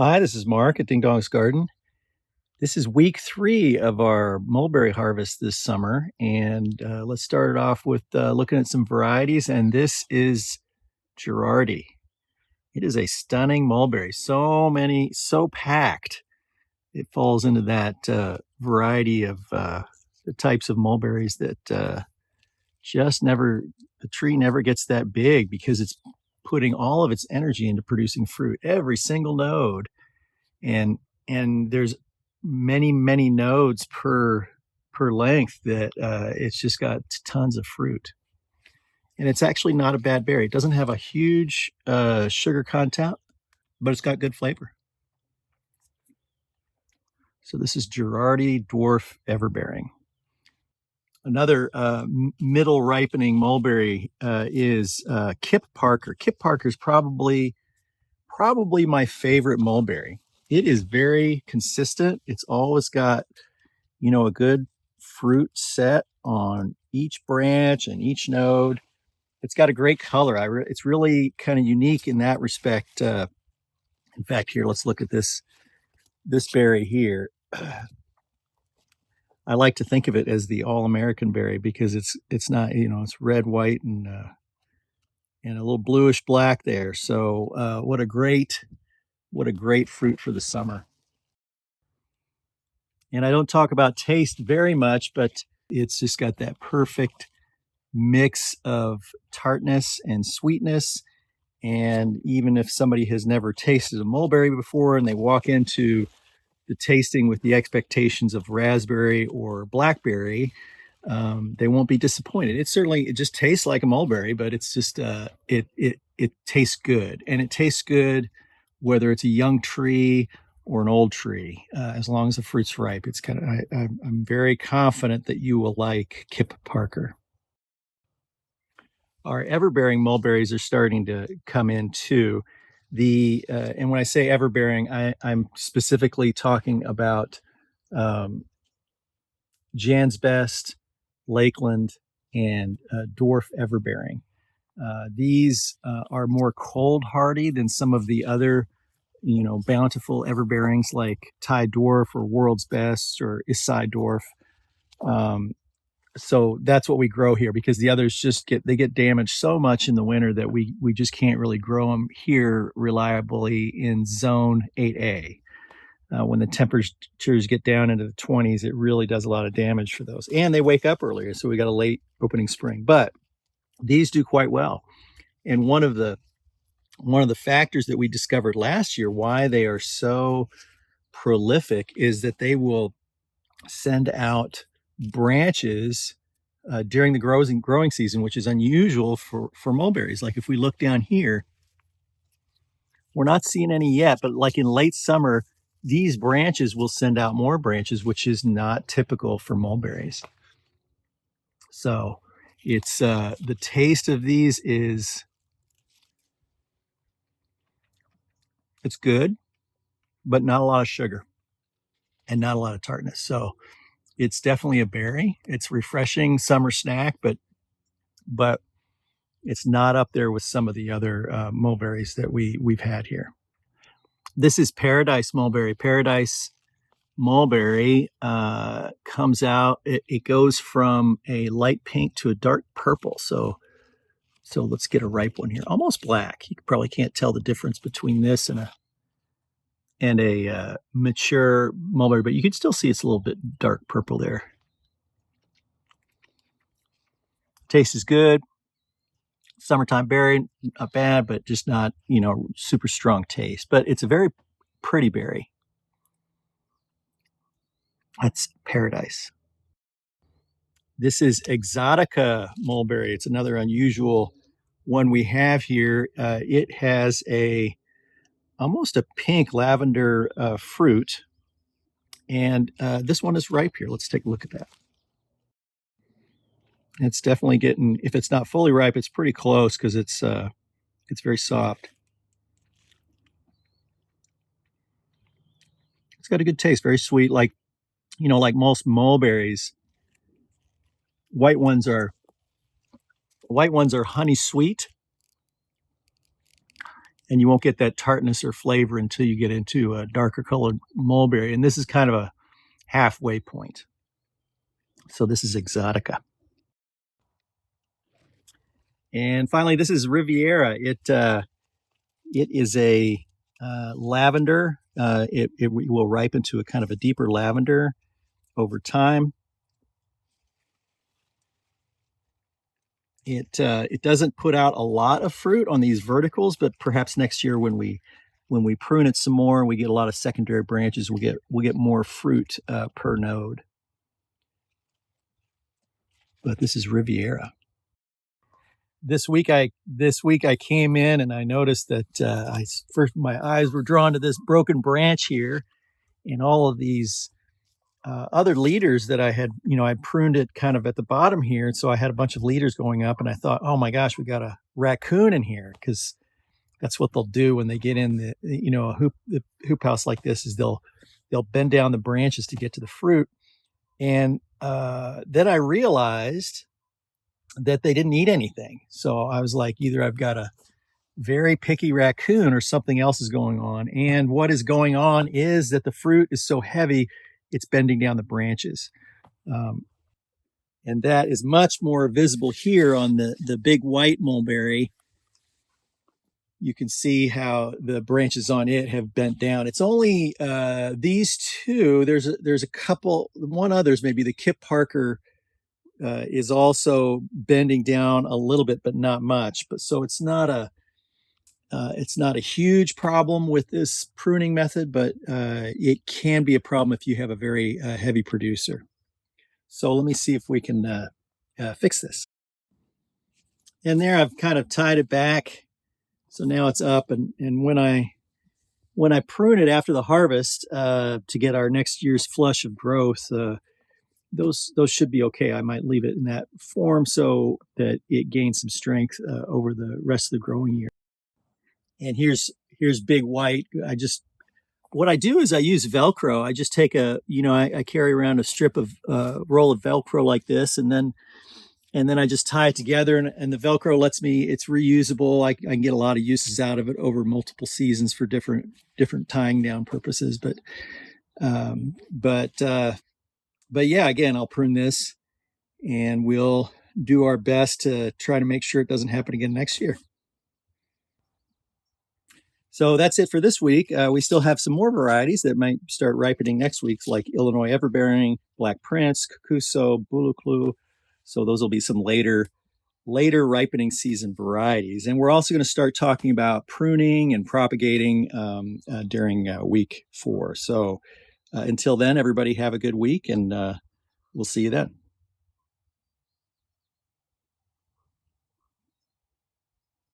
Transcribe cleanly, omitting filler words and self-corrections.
Hi, this is Mark at Dingdong's Garden. This is week 3 of our mulberry harvest this summer, and let's start it off with looking at some varieties, and this is Gerardi. It is a stunning mulberry. So many, so packed. It falls into that variety of the types of mulberries that just never, the tree never gets that big because it's putting all of its energy into producing fruit, every single node. And there's many nodes per length that it's just got tons of fruit. And it's actually not a bad berry. It doesn't have a huge sugar content, but it's got good flavor. So this is Gerardi Dwarf Everbearing. Another middle ripening mulberry is Kip Parker. Kip Parker is probably my favorite mulberry. It is very consistent. It's always got, a good fruit set on each branch and each node. It's got a great color. It's really kind of unique in that respect. In fact, here, let's look at this berry here. I like to think of it as the all-American berry because it's not, it's red, white, and a little bluish black there. So what a great fruit for the summer. And I don't talk about taste very much, but it's just got that perfect mix of tartness and sweetness. And even if somebody has never tasted a mulberry before and they walk into the tasting with the expectations of raspberry or blackberry, they won't be disappointed. It just tastes like a mulberry, but it's just it tastes good, and it tastes good whether it's a young tree or an old tree, as long as the fruit's ripe. It's I'm very confident that you will like Kip Parker. Our everbearing mulberries are starting to come in too. And when I say everbearing, I'm specifically talking about Jan's Best, Lakeland, and Dwarf Everbearing. These are more cold hardy than some of the other bountiful everbearings like Thai Dwarf or World's Best or Isai Dwarf. So that's what we grow here because the others get damaged so much in the winter that we just can't really grow them here reliably in zone 8A. When the temperatures get down into the 20s, it really does a lot of damage for those. And they wake up earlier, so we got a late opening spring. But these do quite well. And one of the factors that we discovered last year why they are so prolific is that they will send out branches during the growing season, which is unusual for mulberries. Like if we look down here, we're not seeing any yet, but like in late summer, these branches will send out more branches, which is not typical for mulberries. So it's the taste of these it's good, but not a lot of sugar and not a lot of tartness. So it's definitely a berry. It's refreshing summer snack, but it's not up there with some of the other mulberries that we've had here. This is Paradise Mulberry. Paradise Mulberry comes out. It goes from a light pink to a dark purple. So let's get a ripe one here. Almost black. You probably can't tell the difference between this and a mature mulberry, but you can still see it's a little bit dark purple there. Taste is good. Summertime berry, not bad, but just not, super strong taste. But it's a very pretty berry. That's Paradise. This is Exotica mulberry. It's another unusual one we have here. It has almost a pink lavender fruit. And this one is ripe here. Let's take a look at that. It's definitely getting, if it's not fully ripe, it's pretty close because it's very soft. It's got a good taste, very sweet, like most mulberries. White ones are honey sweet, and you won't get that tartness or flavor until you get into a darker colored mulberry. And this is kind of a halfway point. So this is Exotica. And finally, this is Riviera. It is a lavender. It will ripen to a kind of a deeper lavender over time. It doesn't put out a lot of fruit on these verticals, but perhaps next year when we prune it some more and we get a lot of secondary branches, we'll get more fruit per node. But this is Riviera. This week I came in and I noticed that my eyes were drawn to this broken branch here, and all of these other leaders that I had, I pruned it kind of at the bottom here. And so I had a bunch of leaders going up, and I thought, oh my gosh, we got a raccoon in here, because that's what they'll do when they get in the hoop house like this, is they'll bend down the branches to get to the fruit. And then I realized that they didn't eat anything. So I was like, either I've got a very picky raccoon or something else is going on. And what is going on is that the fruit is so heavy, it's bending down the branches. And that is much more visible here on the big white mulberry. You can see how the branches on it have bent down. It's only these two. There's a couple, one others, maybe the Kip Parker is also bending down a little bit, but not much. But so it's not a huge problem with this pruning method, but it can be a problem if you have a very heavy producer. So let me see if we can fix this. And there I've kind of tied it back. So now it's up. And when I prune it after the harvest to get our next year's flush of growth, those should be okay. I might leave it in that form so that it gains some strength over the rest of the growing year. And here's big white. What I do is I use Velcro. I just take I carry around a strip of roll of Velcro like this, and then I just tie it together, and the Velcro lets me, it's reusable. I can get a lot of uses out of it over multiple seasons for different tying down purposes. But yeah, again, I'll prune this, and we'll do our best to try to make sure it doesn't happen again next year. So that's it for this week. We still have some more varieties that might start ripening next week, like Illinois Everbearing, Black Prince, Kukuso, Buluklu. So those will be some later ripening season varieties. And we're also going to start talking about pruning and propagating during week 4. So until then, everybody have a good week, and we'll see you then.